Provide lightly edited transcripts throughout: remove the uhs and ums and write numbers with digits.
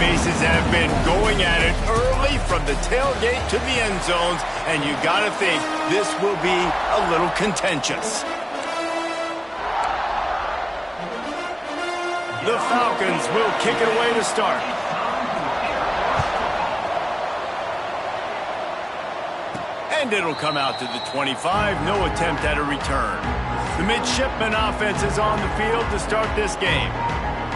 faces have been going at it early from the tailgate to the end zones, and you got to think this will be a little contentious. The Falcons will kick it away to start. And it'll come out to the 25. No attempt at a return. The midshipman offense is on the field to start this game.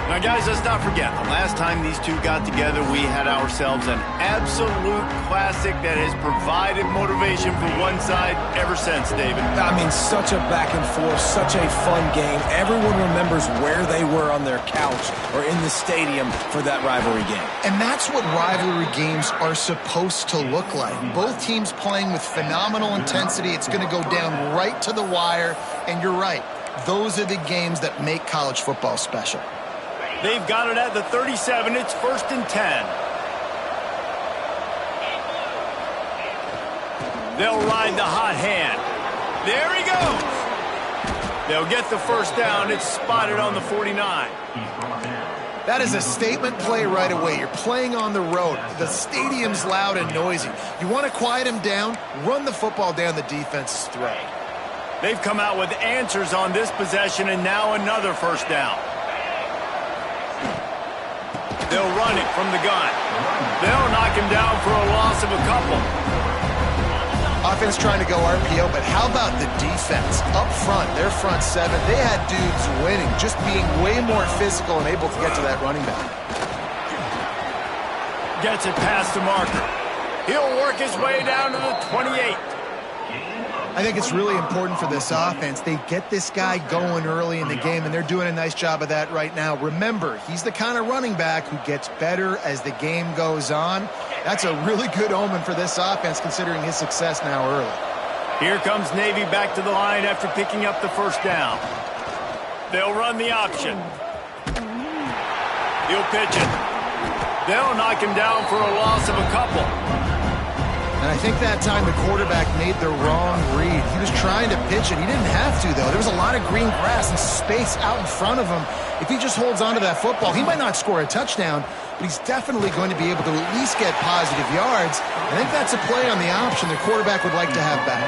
Now, guys, let's not forget, the last time these two got together, we had ourselves an absolute classic that has provided motivation for one side ever since, David. I mean, such a back and forth, such a fun game. Everyone remembers where they were on their couch or in the stadium for that rivalry game. And that's what rivalry games are supposed to look like. Both teams playing with phenomenal intensity. It's going to go down right to the wire. And you're right, those are the games that make college football special. They've got it at the 37. It's 1st and 10. They'll ride the hot hand. There he goes. They'll get the first down. It's spotted on the 49. That is a statement play right away. You're playing on the road. The stadium's loud and noisy. You want to quiet him down, run the football down the defense's throat. They've come out with answers on this possession, and now another first down. They'll run it from the gun. They'll knock him down for a loss of a couple. Offense trying to go RPO, but how about the defense? Up front, their front seven, they had dudes winning, just being way more physical and able to get to that running back. Gets it past the marker. He'll work his way down to the 28. I think it's really important for this offense. They get this guy going early in the game, and they're doing a nice job of that right now. Remember, he's the kind of running back who gets better as the game goes on. That's a really good omen for this offense, considering his success now early. Here comes Navy back to the line after picking up the first down. They'll run the option. He'll pitch it. They'll knock him down for a loss of a couple. And I think that time the quarterback made the wrong read. He was trying to pitch it. He didn't have to, though. There was a lot of green grass and space out in front of him. If he just holds on to that football, he might not score a touchdown, but he's definitely going to be able to at least get positive yards. I think that's a play on the option the quarterback would like to have back.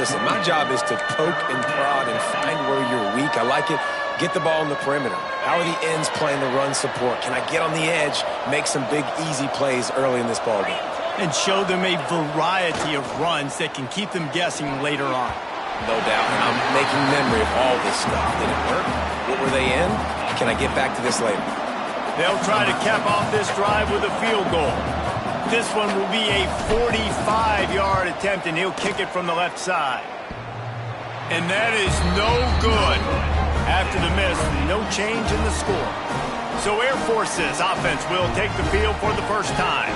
Listen, my job is to poke and prod and find where you're weak. I like it. Get the ball in the perimeter. How are the ends playing the run support? Can I get on the edge, make some big, easy plays early in this ballgame? And show them a variety of runs that can keep them guessing later on. No doubt. And I'm making memory of all this stuff. Did it work? What were they in? Can I get back to this later? They'll try to cap off this drive with a field goal. This one will be a 45-yard attempt, and he'll kick it from the left side. And that is no good. After the miss, no change in the score. So Air Force's offense will take the field for the first time.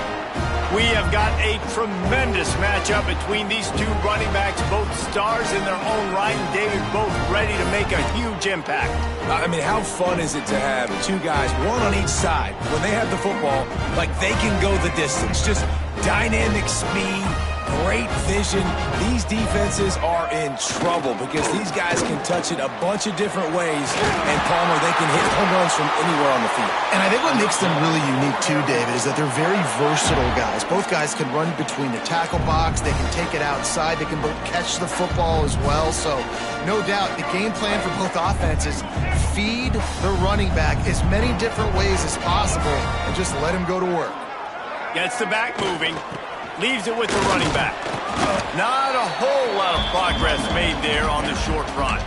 We have got a tremendous matchup between these two running backs, both stars in their own right, and David, both ready to make a huge impact. I mean, how fun is it to have two guys, one on each side, when they have the football, like they can go the distance. Just dynamic speed, great vision. These defenses are in trouble because these guys can touch it a bunch of different ways, and Palmer, they can hit home runs from anywhere on the field. And I think what makes them really unique too, David, is that they're very versatile guys. Both guys can run between the tackle box. They can take it outside. They can both catch the football as well. So no doubt the game plan for both offenses, feed the running back as many different ways as possible and just let him go to work. Gets the back moving. Leaves it with the running back. Not a whole lot of progress made there on the short run.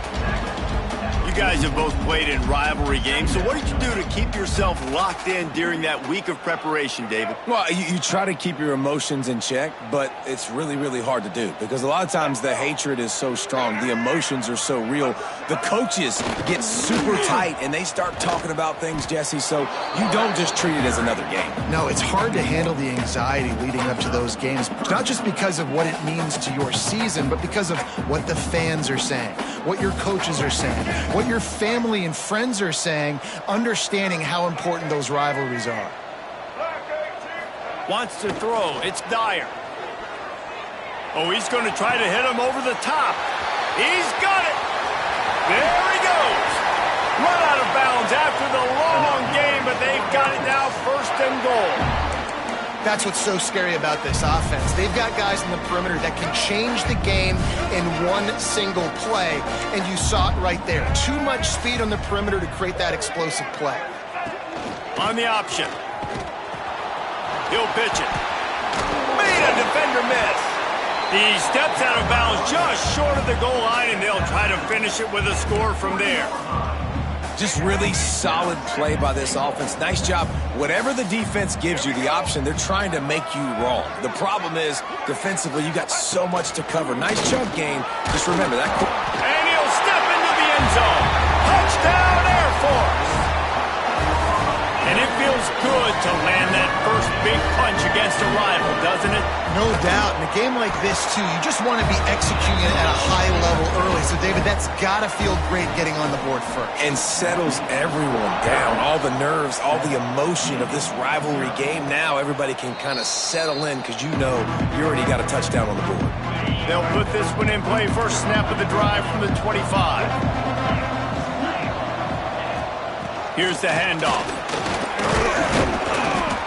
You guys have both played in rivalry games, so what did you do to keep yourself locked in during that week of preparation, David? Well, you try to keep your emotions in check, but it's really, really hard to do because a lot of times the hatred is so strong, the emotions are so real. The coaches get super tight, and they start talking about things, Jesse, so you don't just treat it as another game. No, it's hard to handle the anxiety leading up to those games, not just because of what it means to your season, but because of what the fans are saying, what your coaches are saying, what your family and friends are saying, understanding how important those rivalries are. Wants to throw. It's Dyer. Oh, he's going to try to hit him over the top. He's got it. There he goes. Run out of bounds after the long game, but they've got it now, 1st and goal. That's what's so scary about this offense. They've got guys in the perimeter that can change the game in one single play, and you saw it right there. Too much speed on the perimeter to create that explosive play. On the option. He'll pitch it. Made a defender miss. He steps out of bounds just short of the goal line, and they'll try to finish it with a score from there. Just really solid play by this offense. Nice job. Whatever the defense gives you, the option, they're trying to make you wrong. The problem is, defensively, you got so much to cover. Nice chunk game. Just remember that. And he'll step into the end zone. Touchdown, Air Force. And it feels good to land that first big punch against a rival, doesn't it? No doubt. In a game like this, too, you just want to be executing it at a high level early. So, David, that's got to feel great getting on the board first. And settles everyone down. All the nerves, all the emotion of this rivalry game. Now everybody can kind of settle in because you know you already got a touchdown on the board. They'll put this one in play. First snap of the drive from the 25. Here's the handoff.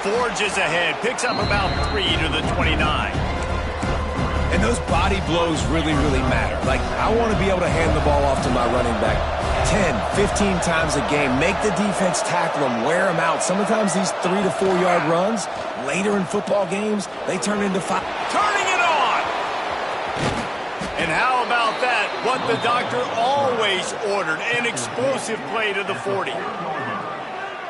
Forges ahead, picks up about 3 to the 29. And those body blows really, really matter. Like, I want to be able to hand the ball off to my running back 10, 15 times a game. Make the defense tackle them, wear them out. Sometimes these 3 to 4 yard runs, later in football games, they turn into 5. Turning it on! And how about that? What the doctor always ordered, an explosive play to the 40.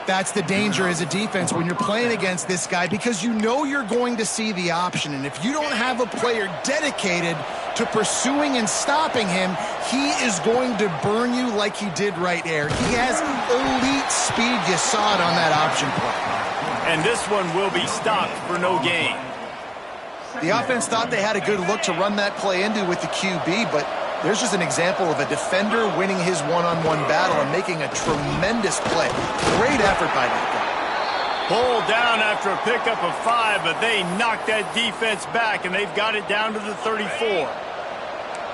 That's the danger as a defense when you're playing against this guy, because you know you're going to see the option. And if you don't have a player dedicated to pursuing and stopping him, he is going to burn you like he did right there. He has elite speed. You saw it on that option play. And this one will be stopped for no gain. The offense thought they had a good look to run that play into with the QB, but there's just an example of a defender winning his one-on-one battle and making a tremendous play. Great effort by that guy. Pulled down after a pickup of 5, but they knocked that defense back, and they've got it down to the 34.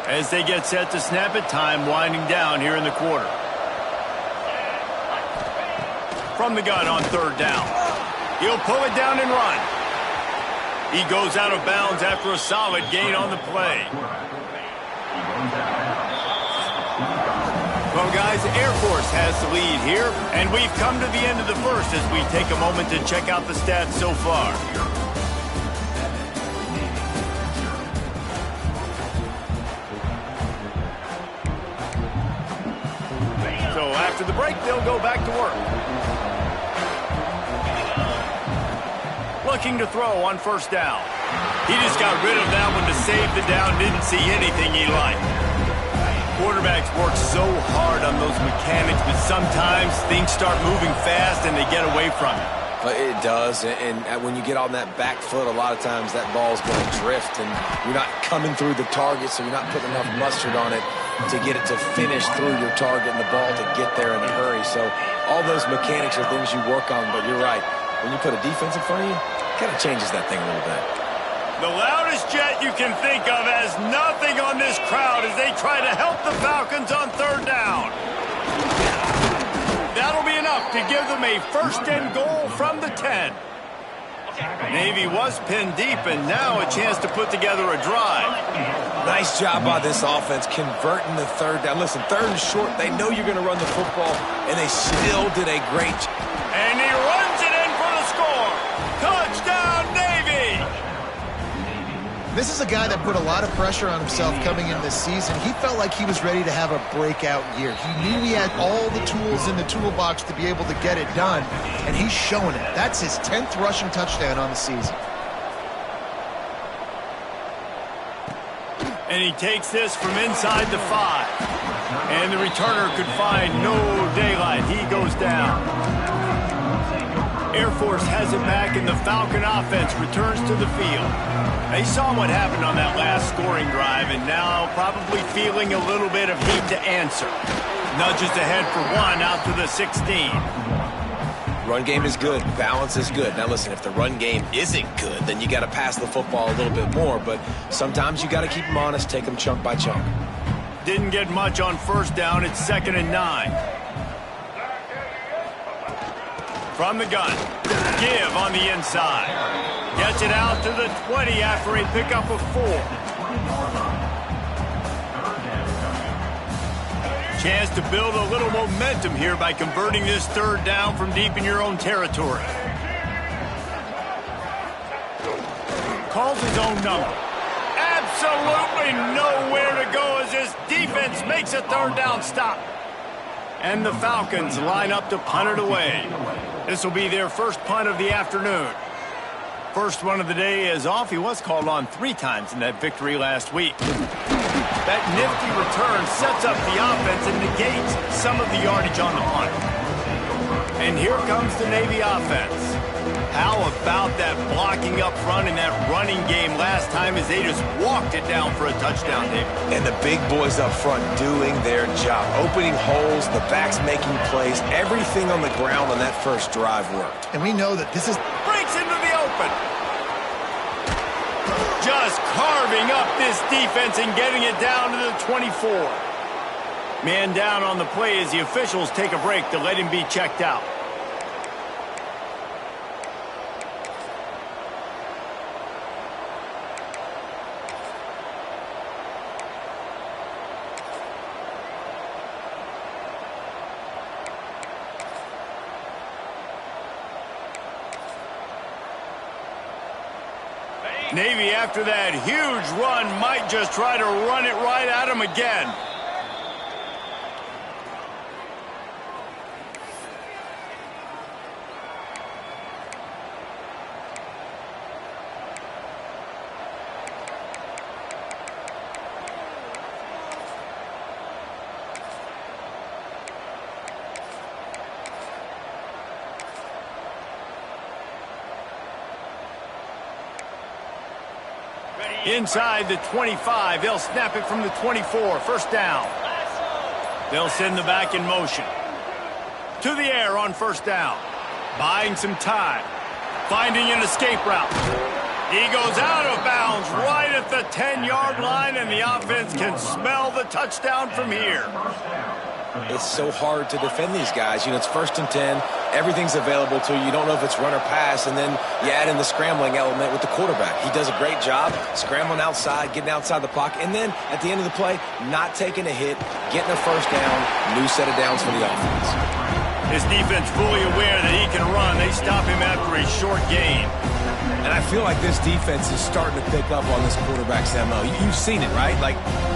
As they get set to snap it, time winding down here in the quarter. From the gun on 3rd down. He'll pull it down and run. He goes out of bounds after a solid gain on the play. Well, guys, Air Force has the lead here, and we've come to the end of the first as we take a moment to check out the stats so far. So after the break, they'll go back to work. Looking to throw on 1st down. He just got rid of that one to save the down, didn't see anything he liked. Quarterbacks work so hard on those mechanics, but sometimes things start moving fast and they get away from it. It does, and when you get on that back foot, a lot of times that ball's going to drift, and you're not coming through the target, so you're not putting enough mustard on it to get it to finish through your target and the ball to get there in a hurry. So all those mechanics are things you work on, but you're right. When you put a defense in front of you, it kind of changes that thing a little bit. The loudest jet you can think of has nothing on this crowd as they try to help the Falcons on 3rd down. That'll be enough to give them a 1st and goal from the 10. Navy was pinned deep, and now a chance to put together a drive. Nice job by this offense converting the 3rd down. Listen, 3rd and short, they know you're going to run the football, and they still did a great job. And he runs it in for the score. Touchdown, Navy! This is a guy that put a lot of pressure on himself coming in this season. He felt like he was ready to have a breakout year. He knew he had all the tools in the toolbox to be able to get it done, and he's showing it. That's his 10th rushing touchdown on the season. And he takes this from inside the 5. And the returner could find no daylight. He goes down. Air Force has it back, and the Falcon offense returns to the field. They saw what happened on that last scoring drive, and now probably feeling a little bit of heat to answer. Nudges ahead for 1 out to the 16. Run game is good. Balance is good. Now, listen, if the run game isn't good, then you got to pass the football a little bit more. But sometimes you got to keep them honest, take them chunk by chunk. Didn't get much on 1st down. It's 2nd and 9. From the gun. Give on the inside. Gets it out to the 20 after a pickup of 4. Chance to build a little momentum here by converting this third down from deep in your own territory. Calls his own number. Absolutely nowhere to go as this defense makes a third down stop. And the Falcons line up to punt it away. This will be their first punt of the afternoon. First one of the day is off. He was called on 3 times in that victory last week. That nifty return sets up the offense and negates some of the yardage on the punt. And here comes the Navy offense. How about that blocking up front in that running game last time as they just walked it down for a touchdown, David? And the big boys up front doing their job. Opening holes, the backs making plays. Everything on the ground on that first drive worked. And we know that this is... Breaks into the open. Just carving up this defense and getting it down to the 24. Man down on the play as the officials take a break to let him be checked out. Navy, after that huge run, might just try to run it right at him again. Inside the 25, they'll snap it from the 24, first down. They'll send the back in motion. To the air on first down. Buying some time. Finding an escape route. He goes out of bounds right at the 10-yard line, and the offense can smell the touchdown from here. It's so hard to defend these guys. You know, it's 1st and 10. Everything's available to you. You don't know if it's run or pass, and then you add in the scrambling element with the quarterback. He does a great job scrambling outside, getting outside the pocket, and then at the end of the play, not taking a hit, getting a first down, new set of downs for the offense. His defense fully aware that he can run. They stop him after a short gain. And I feel like this defense is starting to pick up on this quarterback's MO. You've seen it, right? Like,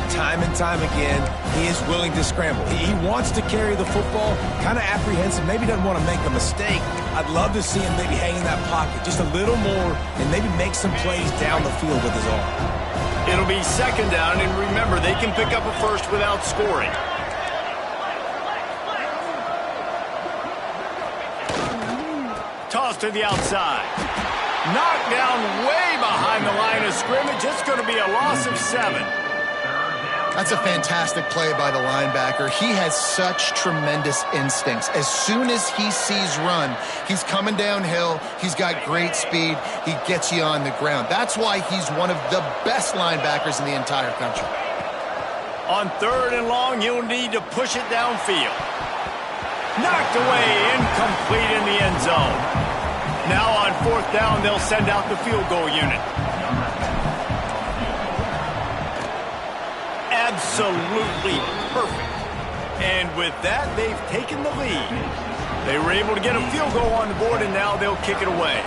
time and time again, he is willing to scramble. He wants to carry the football, kind of apprehensive, maybe doesn't want to make a mistake. I'd love to see him maybe hang in that pocket just a little more and maybe make some plays down the field with his arm. It'll be second down, and remember, they can pick up a first without scoring. Toss to the outside. Knocked down way behind the line of scrimmage. It's going to be a loss of 7. That's a fantastic play by the linebacker. He has such tremendous instincts. As soon as he sees run, he's coming downhill. He's got great speed. He gets you on the ground. That's why he's one of the best linebackers in the entire country. On 3rd and long, you'll need to push it downfield. Knocked away, incomplete in the end zone. Now on 4th down, they'll send out the field goal unit. Absolutely perfect. And with that, they've taken the lead. They were able to get a field goal on the board, and now they'll kick it away.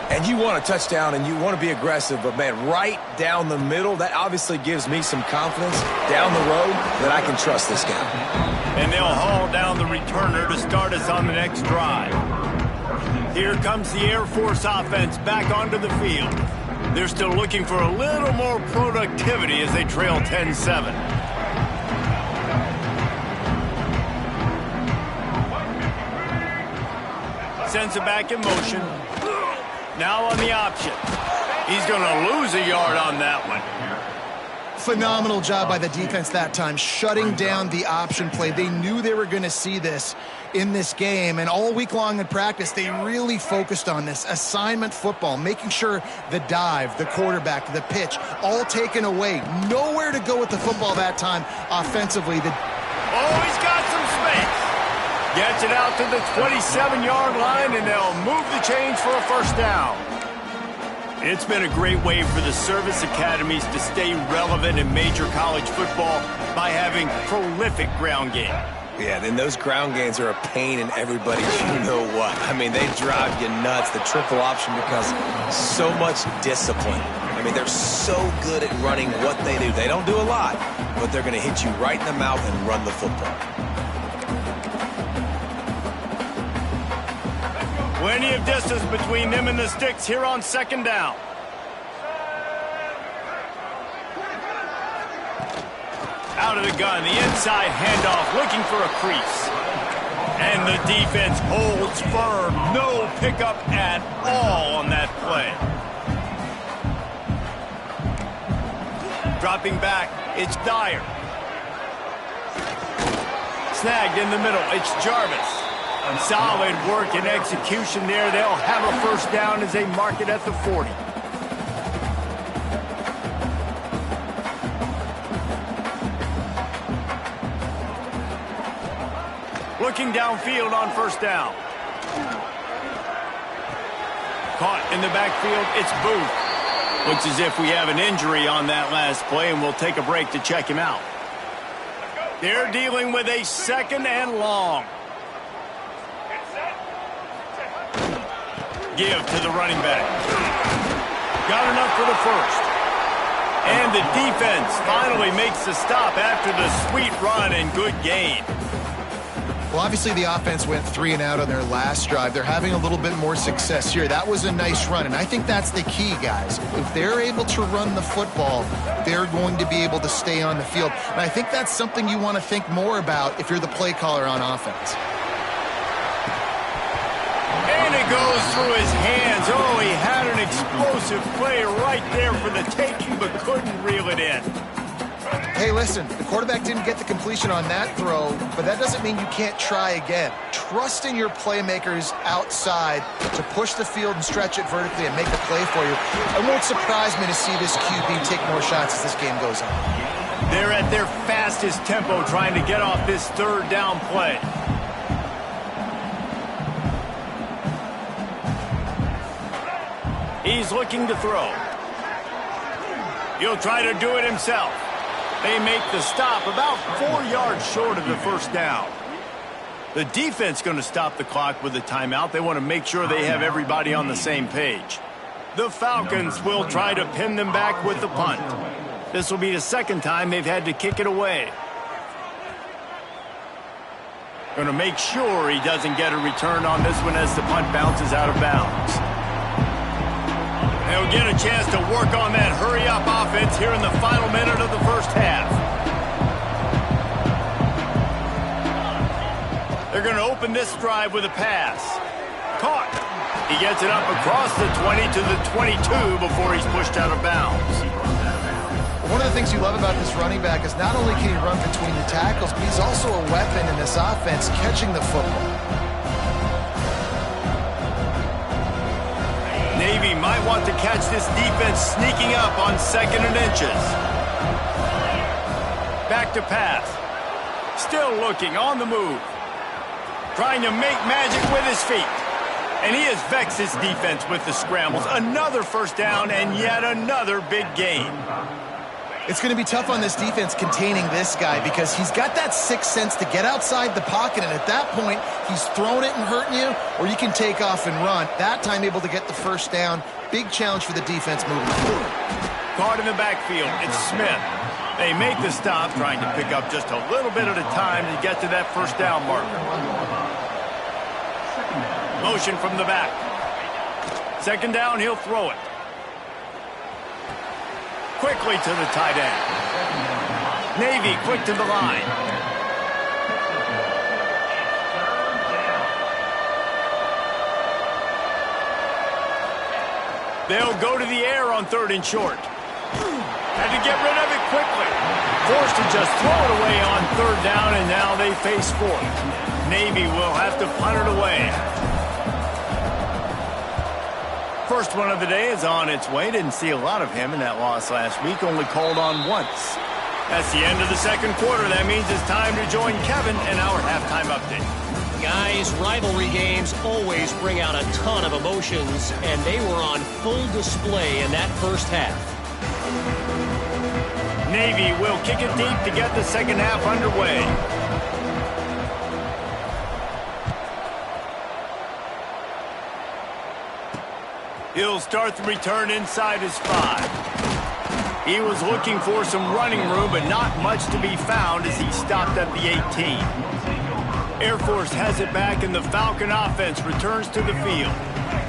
And you want a touchdown, and you want to be aggressive, but, man, right down the middle, that obviously gives me some confidence down the road that I can trust this guy. And they'll haul down the returner to start us on the next drive. Here comes the Air Force offense back onto the field. They're still looking for a little more productivity as they trail 10-7. Sends it back in motion. Now on the option. He's going to lose a yard on that one. Phenomenal job by the defense that time, shutting down the option play. They knew they were going to see this in this game, and all week long in practice, they really focused on this assignment football, making sure the dive, the quarterback, the pitch, all taken away. Nowhere to go with the football that time offensively. Oh, he's got some space. Gets it out to the 27-yard line, and they'll move the chains for a first down. It's been a great way for the service academies to stay relevant in major college football by having prolific ground game. Yeah, then those ground games are a pain in everybody's you-know-what. I mean, they drive you nuts. The triple option becomes so much discipline. I mean, they're so good at running what they do. They don't do a lot, but they're going to hit you right in the mouth and run the football. Plenty of distance between them and the sticks here on second down. Out of the gun, the inside handoff, looking for a crease. And the defense holds firm. No pickup at all on that play. Dropping back, it's Dyer. Snagged in the middle, it's Jarvis. Solid work and execution there. They'll have a first down as they mark it at the 40. Looking downfield on first down. Caught in the backfield, it's Booth. Looks as if we have an injury on that last play, and we'll take a break to check him out. They're dealing with a second and long. Give to the running back. Got enough for the first. And the defense finally makes the stop after the sweet run and good gain. Well, obviously the offense went 3 and out on their last drive. They're having a little bit more success here. That was a nice run, and I think that's the key, guys. If they're able to run the football, they're going to be able to stay on the field. And I think that's something you want to think more about if you're the play caller on offense. And it goes through his hands. Oh, he had an explosive play right there for the taking, but couldn't reel it in. Hey, listen, the quarterback didn't get the completion on that throw, but that doesn't mean you can't try again. Trust in your playmakers outside to push the field and stretch it vertically and make a play for you. It won't surprise me to see this QB take more shots as this game goes on. They're at their fastest tempo trying to get off this third down play. He's looking to throw. He'll try to do it himself. They make the stop about 4 yards short of the first down. The defense going to stop the clock with a timeout. They want to make sure they have everybody on the same page. The Falcons will try to pin them back with the punt. This will be the second time they've had to kick it away. Going to make sure he doesn't get a return on this one as the punt bounces out of bounds. They'll get a chance to work on that hurry-up offense here in the final minute of the first half. They're going to open this drive with a pass. Caught. He gets it up across the 20 to the 22 before he's pushed out of bounds. One of the things you love about this running back is not only can he run between the tackles, but he's also a weapon in this offense catching the football. Navy might want to catch this defense sneaking up on 2nd and inches. Back to pass. Still looking, on the move. Trying to make magic with his feet. And he has vexed his defense with the scrambles. Another first down and yet another big gain. It's going to be tough on this defense containing this guy because he's got that sixth sense to get outside the pocket, and at that point, he's throwing it and hurting you, or you can take off and run. That time able to get the first down. Big challenge for the defense moving forward. Caught in the backfield, it's Smith. They make the stop, trying to pick up just a little bit at a time to get to that first down marker. Motion from the back. Second down, he'll throw it. Quickly to the tight end. Navy quick to the line. They'll go to the air on 3rd and short. Had to get rid of it quickly. Forced to just throw it away on 3rd down, and now they face 4th. Navy will have to punt it away. First one of the day is on its way. Didn't see a lot of him in that loss last week. Only called on once. That's the end of the second quarter. That means it's time to join Kevin in our halftime update. Guys, rivalry games always bring out a ton of emotions, and they were on full display in that first half. Navy will kick it deep to get the second half underway. He'll start the return inside his 5. He was looking for some running room, but not much to be found as he stopped at the 18. Air Force has it back, and the Falcon offense returns to the field.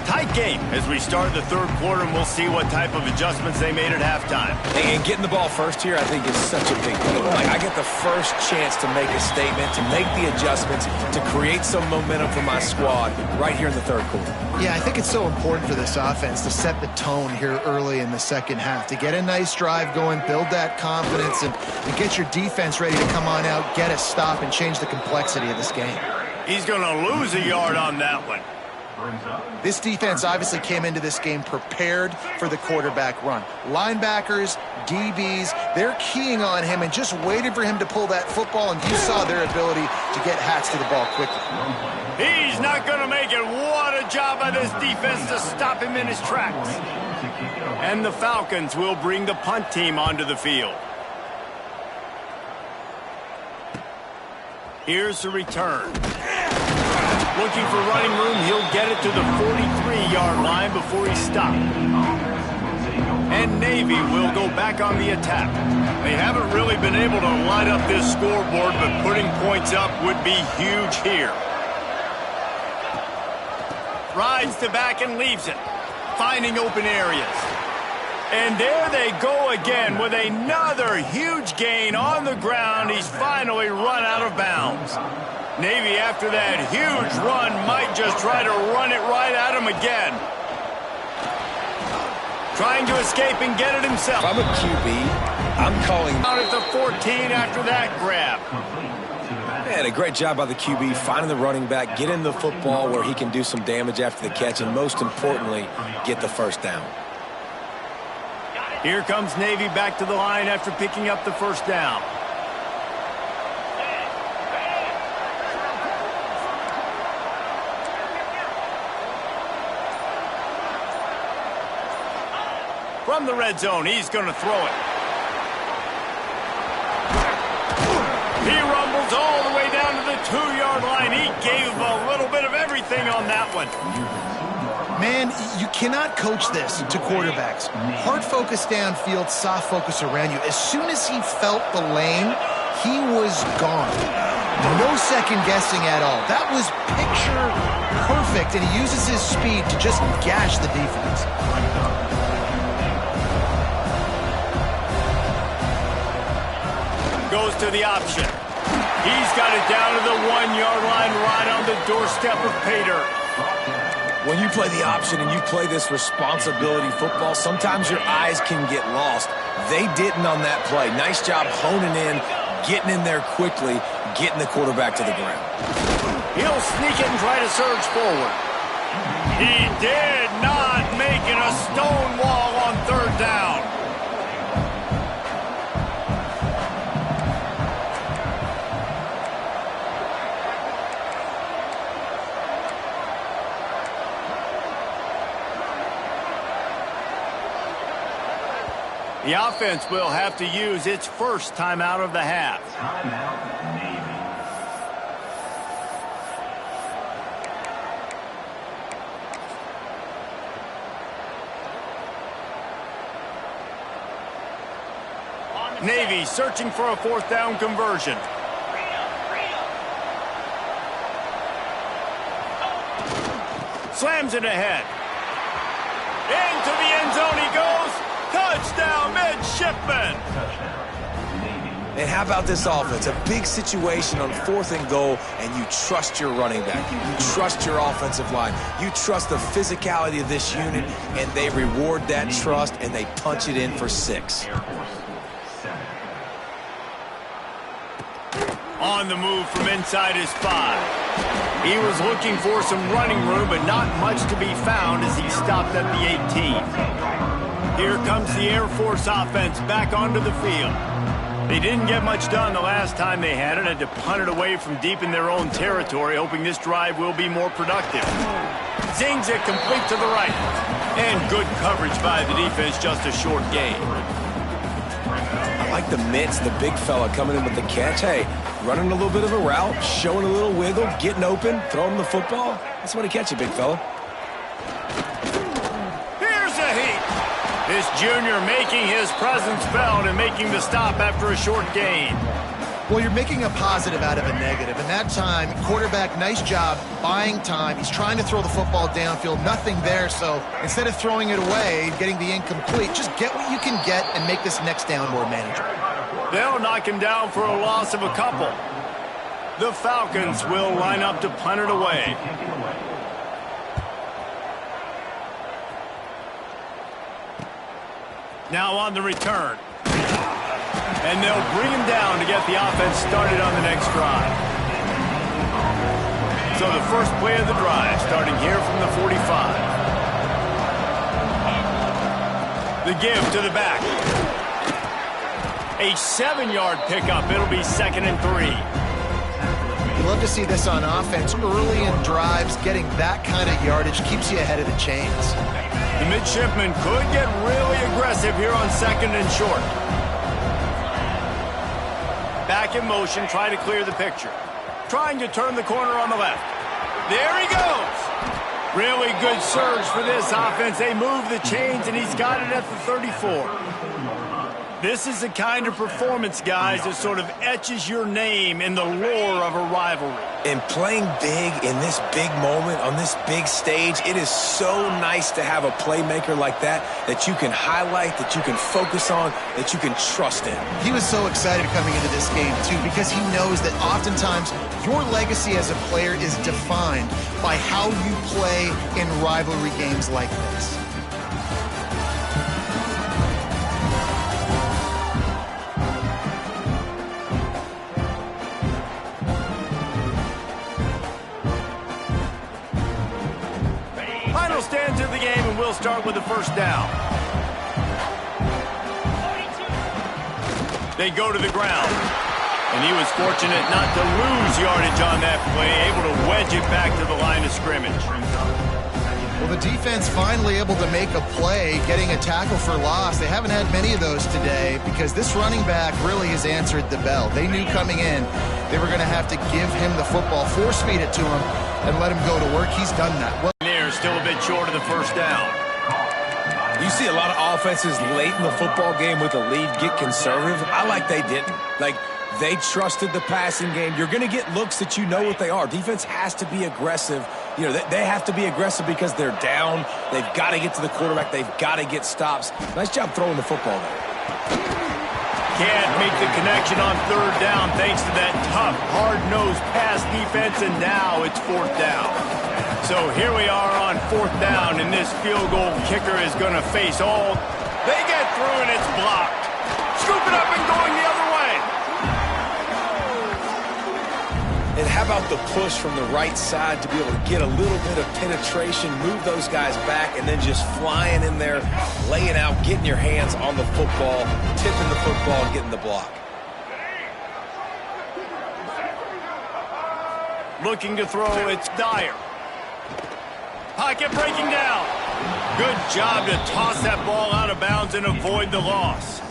Tight game as we start the third quarter, and we'll see what type of adjustments they made at halftime. And getting the ball first here, I think, is such a big deal. Like, I get the first chance to make a statement, to make the adjustments, to create some momentum for my squad right here in the third quarter. Yeah, I think it's so important for this offense to set the tone here early in the second half, to get a nice drive going, build that confidence, and get your defense ready to come on out, get a stop, and change the complexity of this game. He's going to lose a yard on that one. This defense obviously came into this game prepared for the quarterback run. Linebackers, DBs, they're keying on him and just waited for him to pull that football, and you saw their ability to get hats to the ball quickly. He's not going to make it. What a job by this defense to stop him in his tracks. And the Falcons will bring the punt team onto the field. Here's the return. Looking for running room, he'll get it to the 43-yard line before he's stopped. And Navy will go back on the attack. They haven't really been able to light up this scoreboard, but putting points up would be huge here. Rides the back and leaves it, finding open areas. And there they go again with another huge gain on the ground. He's finally run out of bounds. Navy, after that huge run, might just try to run it right at him again. Trying to escape and get it himself. If I'm a QB, I'm calling out at the 14 after that grab. Man, a great job by the QB, finding the running back, getting the football where he can do some damage after the catch, and most importantly, get the first down. Here comes Navy back to the line after picking up the first down. From the red zone, he's going to throw it. He rumbles all the way down to the 2-yard line. He gave a little bit of everything on that one. Man, you cannot coach this to quarterbacks. Hard focus downfield, soft focus around you. As soon as he felt the lane, he was gone. No second guessing at all. That was picture perfect, and he uses his speed to just gash the defense. Goes to the option. He's got it down to the 1-yard line, right on the doorstep of pay dirt. When you play the option and you play this responsibility football, sometimes your eyes can get lost. They didn't on that play. Nice job honing in, getting in there quickly, getting the quarterback to the ground. He'll sneak it and try to surge forward. He did not make it a stone wall on third down. The offense will have to use its first timeout of the half. Navy searching for a fourth down conversion. Slams it ahead. Into the end zone he goes. Touchdown, midshipman! And how about this offense? A big situation on 4th and goal, and you trust your running back. You trust your offensive line. You trust the physicality of this unit, and they reward that trust, and they punch it in for 6. On the move from inside his 5. He was looking for some running room, but not much to be found as he stopped at the 18. Here comes the Air Force offense back onto the field. They didn't get much done the last time they had to punt it away from deep in their own territory, hoping this drive will be more productive. Zings it complete to the right. And good coverage by the defense, just a short gain. I like the mitts, the big fella coming in with the catch. Hey, running a little bit of a route, showing a little wiggle, getting open, throwing the football. That's what he catch you, big fella. Here's a heat. This junior making his presence felt and making the stop after a short gain. Well, you're making a positive out of a negative. And that time, quarterback, nice job buying time. He's trying to throw the football downfield. Nothing there. So instead of throwing it away, getting the incomplete, just get what you can get and make this next down more manageable. They'll knock him down for a loss of a couple. The Falcons will line up to punt it away. Now on the return. And they'll bring him down to get the offense started on the next drive. So the first play of the drive, starting here from the 45. The give to the back. A 7-yard pickup. It'll be 2nd and 3. You love to see this on offense. Early in drives, getting that kind of yardage keeps you ahead of the chains. The midshipman could get really aggressive here on 2nd and short. Back in motion, trying to clear the picture. Trying to turn the corner on the left. There he goes. Really good surge for this offense. They move the chains, and he's got it at the 34. This is the kind of performance, guys, that sort of etches your name in the lore of a rivalry. And playing big in this big moment, on this big stage, it is so nice to have a playmaker like that you can highlight, that you can focus on, that you can trust in. He was so excited coming into this game, too, because he knows that oftentimes your legacy as a player is defined by how you play in rivalry games like this. Stands in the game, and we'll start with the first down. They go to the ground, and he was fortunate not to lose yardage on that play, able to wedge it back to the line of scrimmage. Well, the defense finally able to make a play, getting a tackle for loss. They haven't had many of those today because this running back really has answered the bell. They knew coming in they were going to have to give him the football, force feed it to him, and let him go to work. He's done that. Well, still a bit short of the first down. You see a lot of offenses late in the football game with a lead get conservative. I like they didn't. Like, they trusted the passing game. You're going to get looks that you know what they are. Defense has to be aggressive. You know, they have to be aggressive because they're down. They've got to get to the quarterback. They've got to get stops. Nice job throwing the football there. Can't make the connection on 3rd down thanks to that tough, hard-nosed pass defense, and now it's 4th down. So here we are on 4th down, and this field goal kicker is going to face all. They get through, and it's blocked. Scoop it up and going the other way. And how about the push from the right side to be able to get a little bit of penetration, move those guys back, and then just flying in there, laying out, getting your hands on the football, tipping the football, getting the block. Looking to throw, it's Dyer. Pocket breaking down. Good job to toss that ball out of bounds and avoid the loss.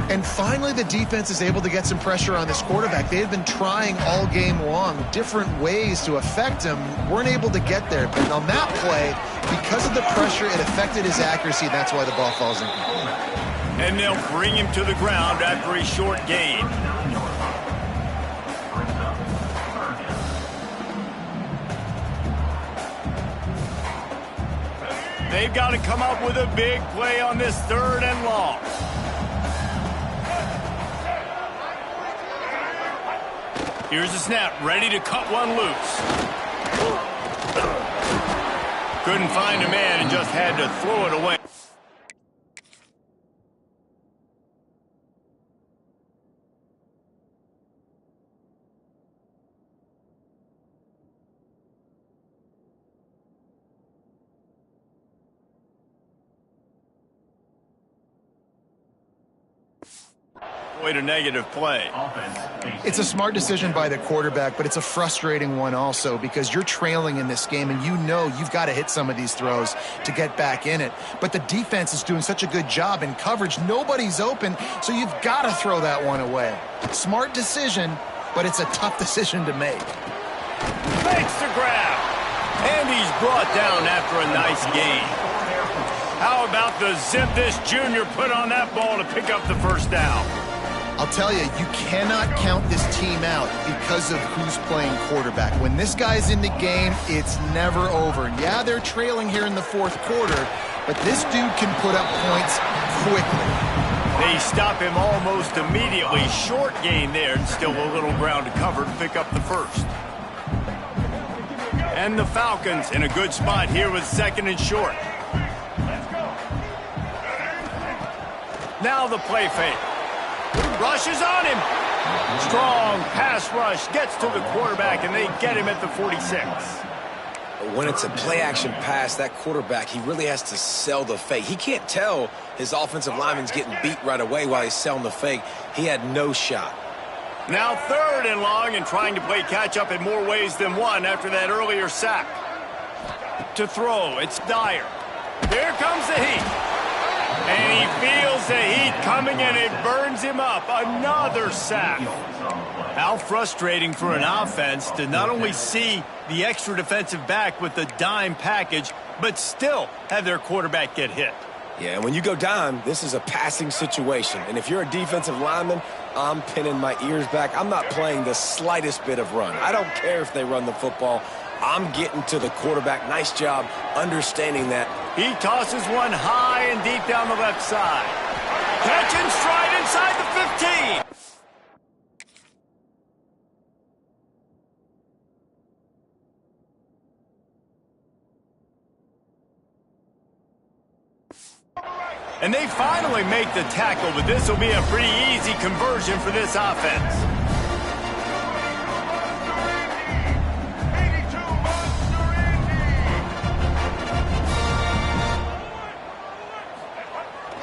And finally, the defense is able to get some pressure on this quarterback. They had been trying all game long different ways to affect him. Weren't able to get there. But on that play, because of the pressure, it affected his accuracy. That's why the ball falls in. And they'll bring him to the ground after a short gain. They've got to come up with a big play on this 3rd and long. Here's the snap, ready to cut one loose. Couldn't find a man and just had to throw it away. avoid a negative play. It's a smart decision by the quarterback, but it's a frustrating one also because you're trailing in this game and you know you've got to hit some of these throws to get back in it. But the defense is doing such a good job in coverage. Nobody's open, so you've got to throw that one away. Smart decision, but it's a tough decision to make. Makes the grab. And he's brought down after a nice gain. How about the zip this junior put on that ball to pick up the first down? I'll tell you, you cannot count this team out because of who's playing quarterback. When this guy's in the game, it's never over. Yeah, they're trailing here in the fourth quarter, but this dude can put up points quickly. They stop him almost immediately. Short gain there, and still a little ground to cover to pick up the first. And the Falcons in a good spot here with second and short. Now the play fake. Rushes on him. Strong pass rush. Gets to the quarterback, and they get him at the 46. When it's a play-action pass, that quarterback, he really has to sell the fake. He can't tell his offensive lineman's getting beat right away while he's selling the fake. He had no shot. Now third and long and trying to play catch-up in more ways than one after that earlier sack. To throw, it's Dyer. Here comes the heat. And he feels the heat coming, and it burns him up. Another sack. How frustrating for an offense to not only see the extra defensive back with the dime package, but still have their quarterback get hit. Yeah, when you go dime, this is a passing situation. And if you're a defensive lineman, I'm pinning my ears back. I'm not playing the slightest bit of run. I don't care if they run the football. I'm getting to the quarterback. Nice job understanding that. He tosses one high and deep down the left side. Catch and stride inside the 15. And they finally make the tackle, but this will be a pretty easy conversion for this offense.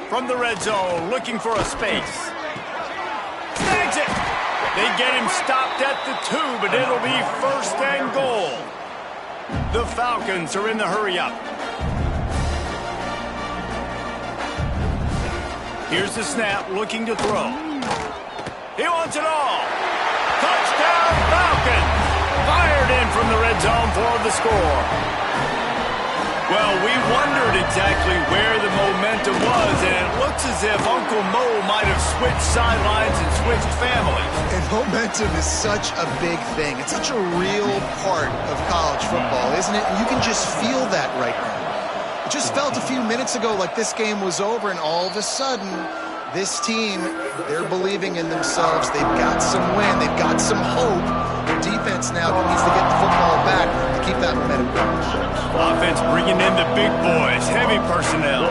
From the red zone, looking for a space. Snags it! They get him stopped at the 2, but it'll be first and goal. The Falcons are in the hurry-up. Here's the snap, looking to throw. He wants it all. Touchdown, Falcons! Fired in from the red zone for the score. Well, we wondered exactly where the momentum was, and it looks as if Uncle Mo might have switched sidelines and switched families. And momentum is such a big thing. It's such a real part of college football, isn't it? And you can just feel that right now. It just felt a few minutes ago like this game was over, and all of a sudden, this team, they're believing in themselves. They've got some win. They've got some hope. Their defense now needs to get the football back to keep that momentum going. Offense bringing in the big boys, heavy personnel.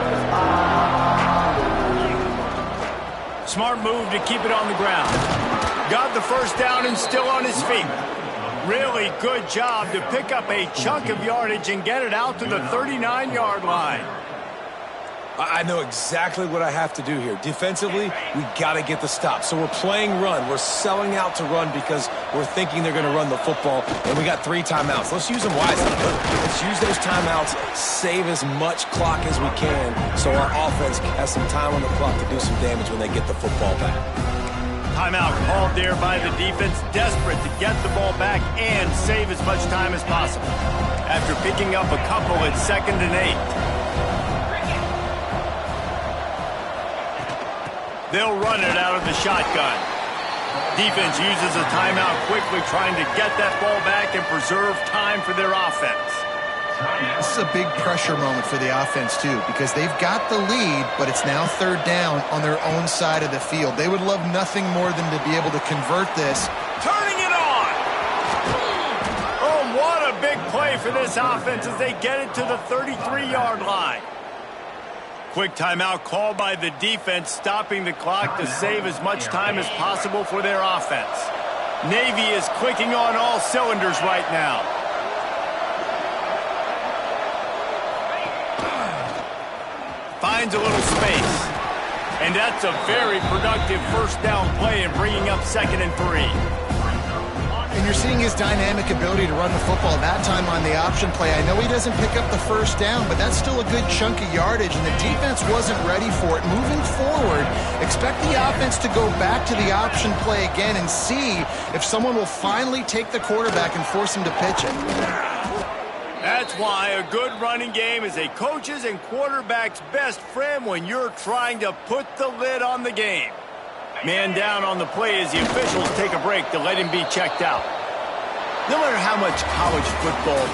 Smart move to keep it on the ground. Got the first down and still on his feet. Really good job to pick up a chunk of yardage and get it out to the 39-yard line. I know exactly what I have to do here. Defensively, we got to get the stop. So we're playing run. We're selling out to run because we're thinking they're going to run the football, and we got 3 timeouts. Let's use them wisely. Let's use those timeouts, save as much clock as we can so our offense has some time on the clock to do some damage when they get the football back. Timeout called there by the defense, desperate to get the ball back and save as much time as possible. After picking up a couple at 2nd and 8. They'll run it out of the shotgun. Defense uses a timeout quickly, trying to get that ball back and preserve time for their offense. This is a big pressure moment for the offense, too, because they've got the lead, but it's now 3rd down on their own side of the field. They would love nothing more than to be able to convert this. Turning it on! Oh, what a big play for this offense as they get it to the 33-yard line. Quick timeout called by the defense, stopping the clock to save as much time as possible for their offense. Navy is clicking on all cylinders right now. Finds a little space. And that's a very productive first down play and bringing up 2nd and 3. And you're seeing his dynamic ability to run the football, that time on the option play. I know he doesn't pick up the first down, but that's still a good chunk of yardage, and the defense wasn't ready for it. Moving forward, expect the offense to go back to the option play again and see if someone will finally take the quarterback and force him to pitch it. That's why a good running game is a coach's and quarterback's best friend when you're trying to put the lid on the game. Man down on the play as the officials take a break to let him be checked out. No matter how much college football